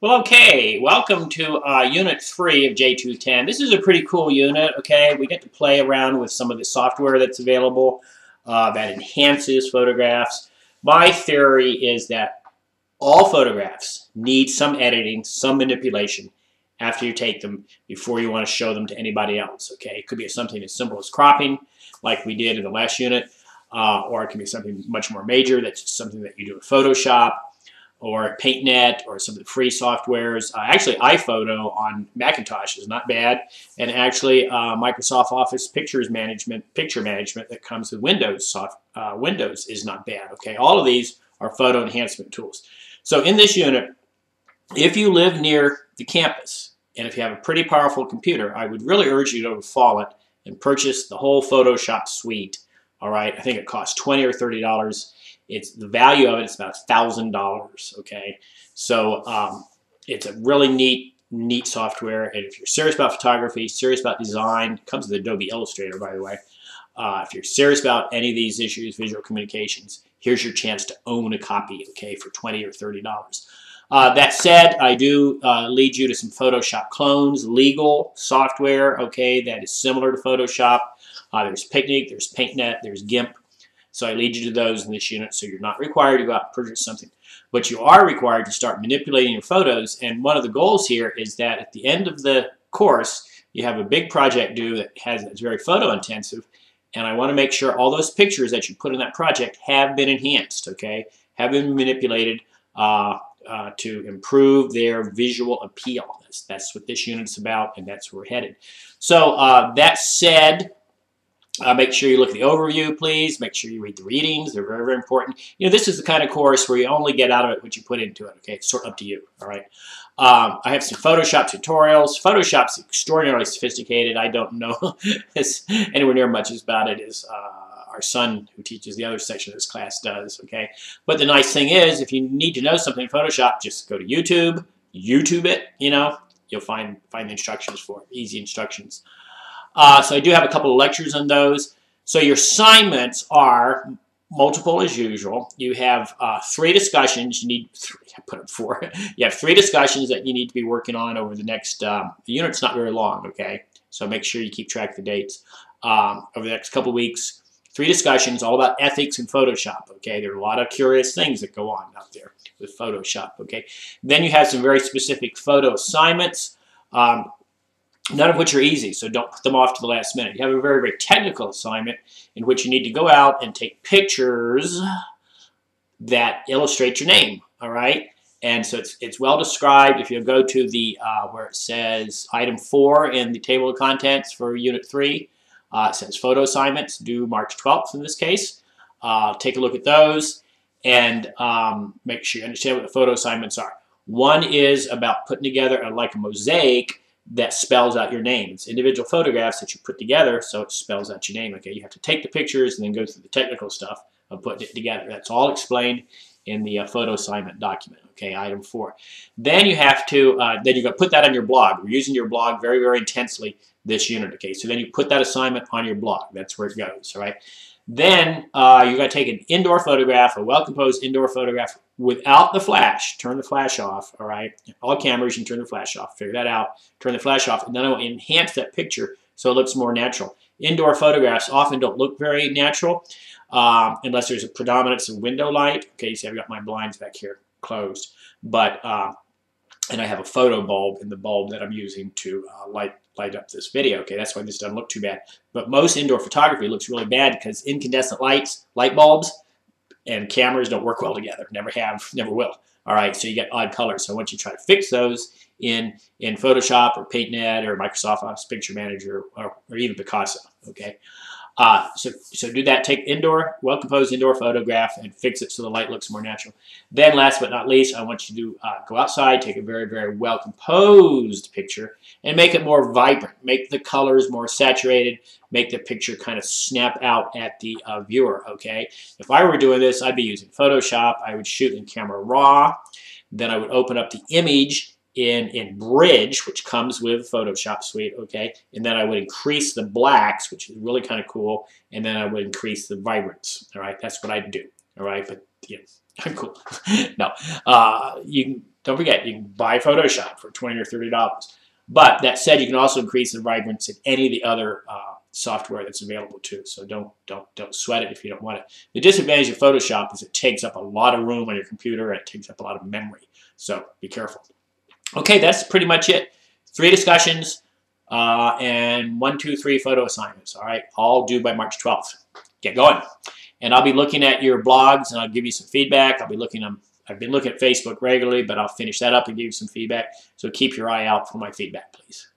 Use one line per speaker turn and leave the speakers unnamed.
Well, okay, welcome to Unit 3 of J210. This is a pretty cool unit, okay? We get to play around with some of the software that's available that enhances photographs. My theory is that all photographs need some editing, some manipulation after you take them before you want to show them to anybody else, okay? It could be something as simple as cropping, like we did in the last unit, or it can be something much more major that's just something that you do in Photoshop, or PaintNet, or some of the free softwares. Actually, iPhoto on Macintosh is not bad, and actually Microsoft Office picture management that comes with Windows is not bad. Okay, all of these are photo enhancement tools. So in this unit, if you live near the campus and if you have a pretty powerful computer, I would really urge you to go to Follett and purchase the whole Photoshop suite. All right, I think it costs $20 or $30. It's the value of it is about $1,000. Okay, so it's a really neat software. And if you're serious about photography, serious about design, it comes with Adobe Illustrator, by the way. If you're serious about any of these issues, visual communications, here's your chance to own a copy. Okay, for $20 or $30. That said, I do lead you to some Photoshop clones, legal software. Okay, that is similar to Photoshop. There's Picnic, there's PaintNet, there's GIMP. So I lead you to those in this unit, so you're not required to go out and purchase something. But you are required to start manipulating your photos, and one of the goals here is that at the end of the course, you have a big project due that's very photo intensive, and I want to make sure all those pictures that you put in that project have been enhanced, okay, have been manipulated to improve their visual appeal. That's what this unit's about, and that's where we're headed. So that said, make sure you look at the overview, please. Make sure you read the readings. They're very, very important. You know, this is the kind of course where you only get out of it what you put into it, okay? It's sort of up to you, all right? I have some Photoshop tutorials. Photoshop's extraordinarily sophisticated. I don't know anywhere near much about it as our son, who teaches the other section of this class, does, okay? But the nice thing is, if you need to know something in Photoshop, just go to YouTube it, you know. You'll find the instructions for it, easy instructions. So I do have a couple of lectures on those. So your assignments are multiple as usual. You have 3 discussions. You need 3, I put up 4. You have 3 discussions that you need to be working on over the next, the unit's not very long, okay? So make sure you keep track of the dates. Over the next couple of weeks, 3 discussions all about ethics in Photoshop, okay? There are a lot of curious things that go on out there with Photoshop, okay? Then you have some very specific photo assignments. None of which are easy, so don't put them off to the last minute. You have a very, very technical assignment in which you need to go out and take pictures that illustrate your name, all right? And so it's well described. If you go to the where it says item 4 in the table of contents for Unit 3, it says photo assignments due March 12th in this case. Take a look at those and make sure you understand what the photo assignments are. One is about putting together like a mosaic that spells out your name. It's individual photographs that you put together, so it spells out your name. Okay, you have to take the pictures and then go through the technical stuff of putting it together. That's all explained in the photo assignment document. Okay, item 4. Then you have to then you're going to put that on your blog. We're using your blog very, very intensely this unit. Okay, so then you put that assignment on your blog. That's where it goes. All right. Then you're going to take an indoor photograph, a well-composed indoor photograph without the flash. Turn the flash off, all right? All cameras, you can turn the flash off. Figure that out. Turn the flash off, and then I will enhance that picture so it looks more natural. Indoor photographs often don't look very natural unless there's a predominance of window light. Okay, you see I've got my blinds back here closed. But and I have a photo bulb in the bulb that I'm using to light up this video. Okay, that's why this doesn't look too bad. But most indoor photography looks really bad because incandescent lights, light bulbs, and cameras don't work well together. Never have, never will. All right, so you get odd colors. So once you try to fix those in Photoshop or PaintNet or Microsoft Office Picture Manager or even Picasso, okay? So do that. Take well-composed indoor photograph and fix it so the light looks more natural. Then last but not least, I want you to go outside, take a very, very well-composed picture and make it more vibrant. Make the colors more saturated. Make the picture kind of snap out at the viewer, okay? If I were doing this, I'd be using Photoshop. I would shoot in Camera Raw. Then I would open up the image in Bridge, which comes with Photoshop Suite, okay? And then I would increase the blacks, which is really kind of cool, and then I would increase the vibrance, all right? That's what I'd do, all right? But you know, Cool. No, don't forget, you can buy Photoshop for $20 or $30. But that said, you can also increase the vibrance in any of the other software that's available too. So don't sweat it if you don't want it. The disadvantage of Photoshop is it takes up a lot of room on your computer and it takes up a lot of memory. So be careful. Okay, that's pretty much it. 3 discussions and 1, 2, 3 photo assignments. All right, all due by March 12th. Get going. And I'll be looking at your blogs and I'll give you some feedback. I've been looking at Facebook regularly, but I'll finish that up and give you some feedback. So keep your eye out for my feedback, please.